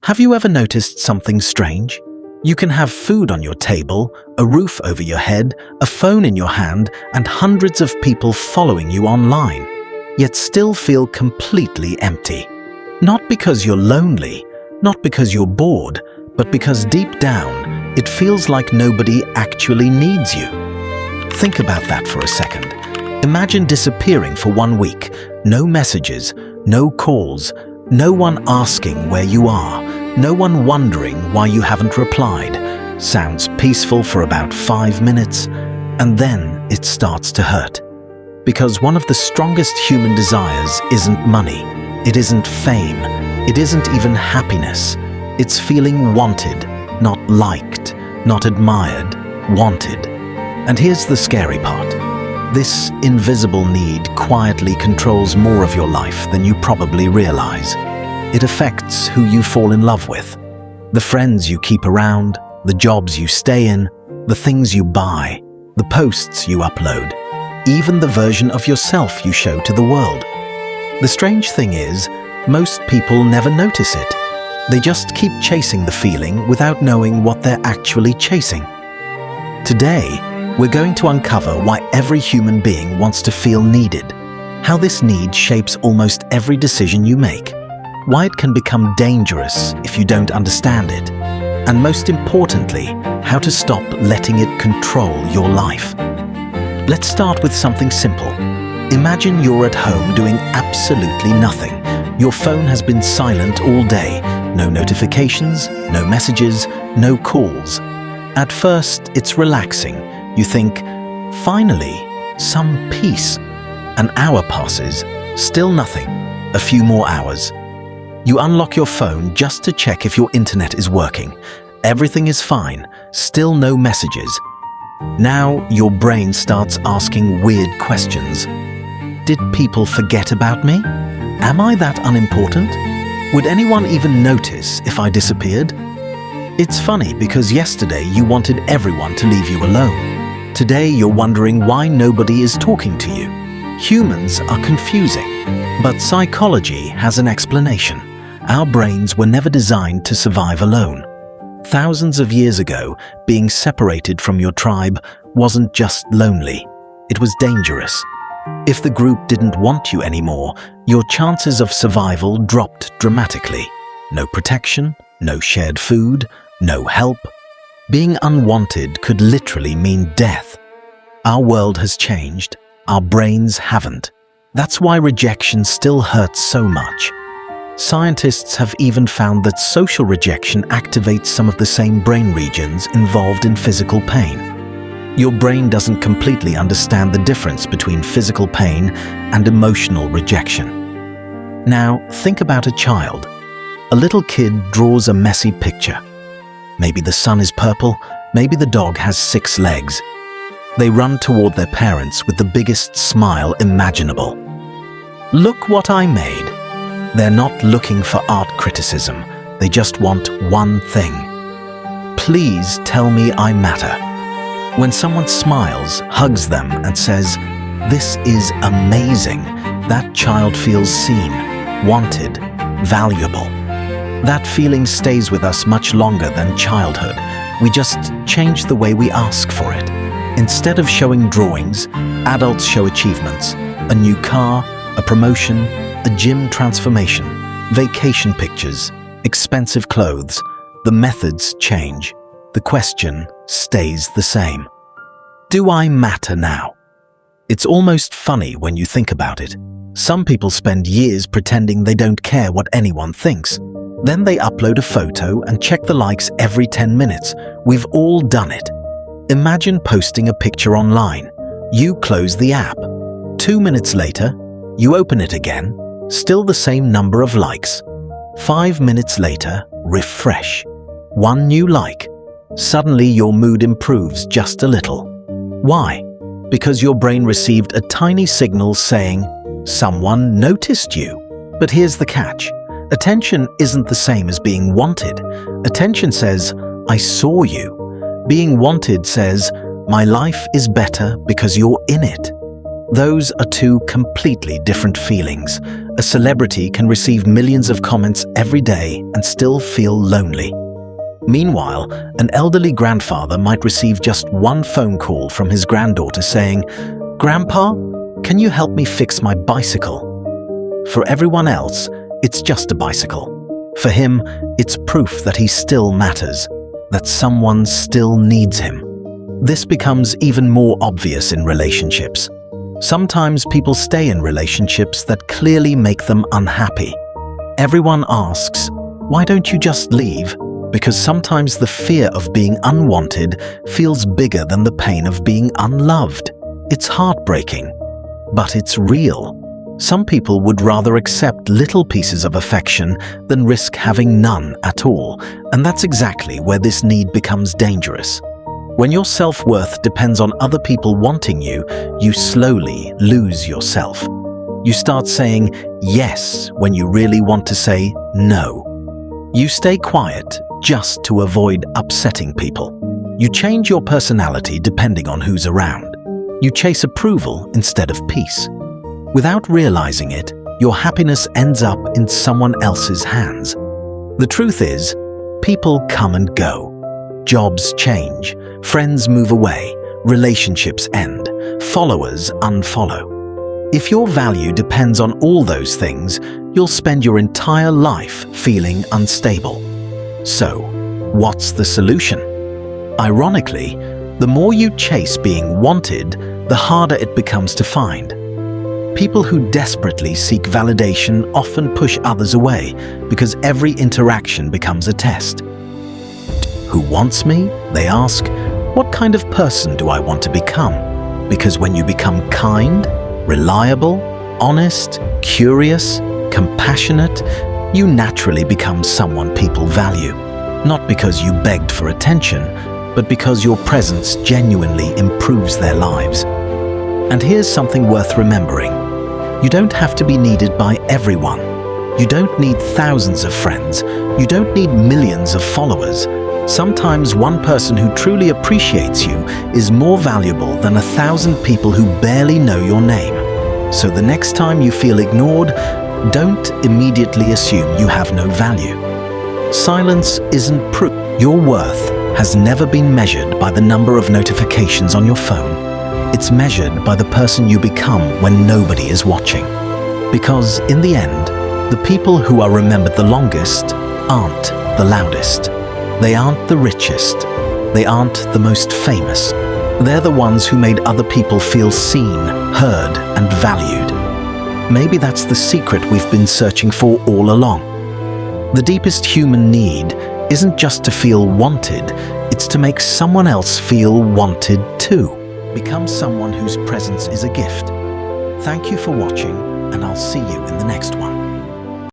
Have you ever noticed something strange? You can have food on your table, a roof over your head, a phone in your hand, and hundreds of people following you online, yet still feel completely empty. Not because you're lonely, not because you're bored, but because deep down, it feels like nobody actually needs you. Think about that for a second. Imagine disappearing for 1 week. No messages, no calls, no one asking where you are, no one wondering why you haven't replied. Sounds peaceful for about 5 minutes, and then it starts to hurt. Because one of the strongest human desires isn't money, it isn't fame, it isn't even happiness. It's feeling wanted, not liked, not admired, wanted. And here's the scary part. This invisible need quietly controls more of your life than you probably realize. It affects who you fall in love with, the friends you keep around, the jobs you stay in, the things you buy, the posts you upload, even the version of yourself you show to the world. The strange thing is, most people never notice it. They just keep chasing the feeling without knowing what they're actually chasing. Today, we're going to uncover why every human being wants to feel needed, how this need shapes almost every decision you make, why it can become dangerous if you don't understand it, and most importantly, how to stop letting it control your life. Let's start with something simple. Imagine you're at home doing absolutely nothing. Your phone has been silent all day. No notifications, no messages, no calls. At first, it's relaxing. You think, finally, some peace. An hour passes, still nothing. A few more hours. You unlock your phone just to check if your internet is working. Everything is fine, still no messages. Now your brain starts asking weird questions. Did people forget about me? Am I that unimportant? Would anyone even notice if I disappeared? It's funny because yesterday you wanted everyone to leave you alone. Today you're wondering why nobody is talking to you. Humans are confusing, but psychology has an explanation. Our brains were never designed to survive alone. Thousands of years ago, being separated from your tribe wasn't just lonely, it was dangerous. If the group didn't want you anymore, your chances of survival dropped dramatically. No protection, no shared food, no help. Being unwanted could literally mean death. Our world has changed, our brains haven't. That's why rejection still hurts so much. Scientists have even found that social rejection activates some of the same brain regions involved in physical pain. Your brain doesn't completely understand the difference between physical pain and emotional rejection. Now, think about a child. A little kid draws a messy picture. Maybe the sun is purple, maybe the dog has 6 legs. They run toward their parents with the biggest smile imaginable. Look what I made. They're not looking for art criticism. They just want one thing. Please tell me I matter. When someone smiles, hugs them, and says, "This is amazing," that child feels seen, wanted, valuable. That feeling stays with us much longer than childhood. We just change the way we ask for it. Instead of showing drawings, adults show achievements. A new car, a promotion, a gym transformation, vacation pictures, expensive clothes. The methods change. The question stays the same. Do I matter now? It's almost funny when you think about it. Some people spend years pretending they don't care what anyone thinks. Then they upload a photo and check the likes every 10 minutes. We've all done it. Imagine posting a picture online. You close the app. 2 minutes later, you open it again. Still the same number of likes. 5 minutes later, refresh. 1 new like. Suddenly your mood improves just a little. Why? Because your brain received a tiny signal saying, someone noticed you. But here's the catch. Attention isn't the same as being wanted. Attention says, I saw you. Being wanted says, my life is better because you're in it. Those are two completely different feelings. A celebrity can receive millions of comments every day and still feel lonely. Meanwhile, an elderly grandfather might receive just one phone call from his granddaughter saying, "Grandpa, can you help me fix my bicycle?" For everyone else, it's just a bicycle. For him, it's proof that he still matters, that someone still needs him. This becomes even more obvious in relationships. Sometimes people stay in relationships that clearly make them unhappy. Everyone asks, "Why don't you just leave?" Because sometimes the fear of being unwanted feels bigger than the pain of being unloved. It's heartbreaking, but it's real. Some people would rather accept little pieces of affection than risk having none at all, and that's exactly where this need becomes dangerous. When your self-worth depends on other people wanting you, you slowly lose yourself. You start saying yes when you really want to say no. You stay quiet just to avoid upsetting people. You change your personality depending on who's around. You chase approval instead of peace. Without realizing it, your happiness ends up in someone else's hands. The truth is, people come and go. Jobs change, friends move away, relationships end, followers unfollow. If your value depends on all those things, you'll spend your entire life feeling unstable. So, what's the solution? Ironically, the more you chase being wanted, the harder it becomes to find. People who desperately seek validation often push others away because every interaction becomes a test. Who wants me? They ask. What kind of person do I want to become? Because when you become kind, reliable, honest, curious, compassionate, you naturally become someone people value. Not because you begged for attention, but because your presence genuinely improves their lives. And here's something worth remembering. You don't have to be needed by everyone. You don't need thousands of friends. You don't need millions of followers. Sometimes one person who truly appreciates you is more valuable than 1,000 people who barely know your name. So the next time you feel ignored, don't immediately assume you have no value. Silence isn't proof. Your worth has never been measured by the number of notifications on your phone. It's measured by the person you become when nobody is watching. Because in the end, the people who are remembered the longest aren't the loudest. They aren't the richest. They aren't the most famous. They're the ones who made other people feel seen, heard, and valued. Maybe that's the secret we've been searching for all along. The deepest human need isn't just to feel wanted, it's to make someone else feel wanted too. Become someone whose presence is a gift. Thank you for watching, and I'll see you in the next one.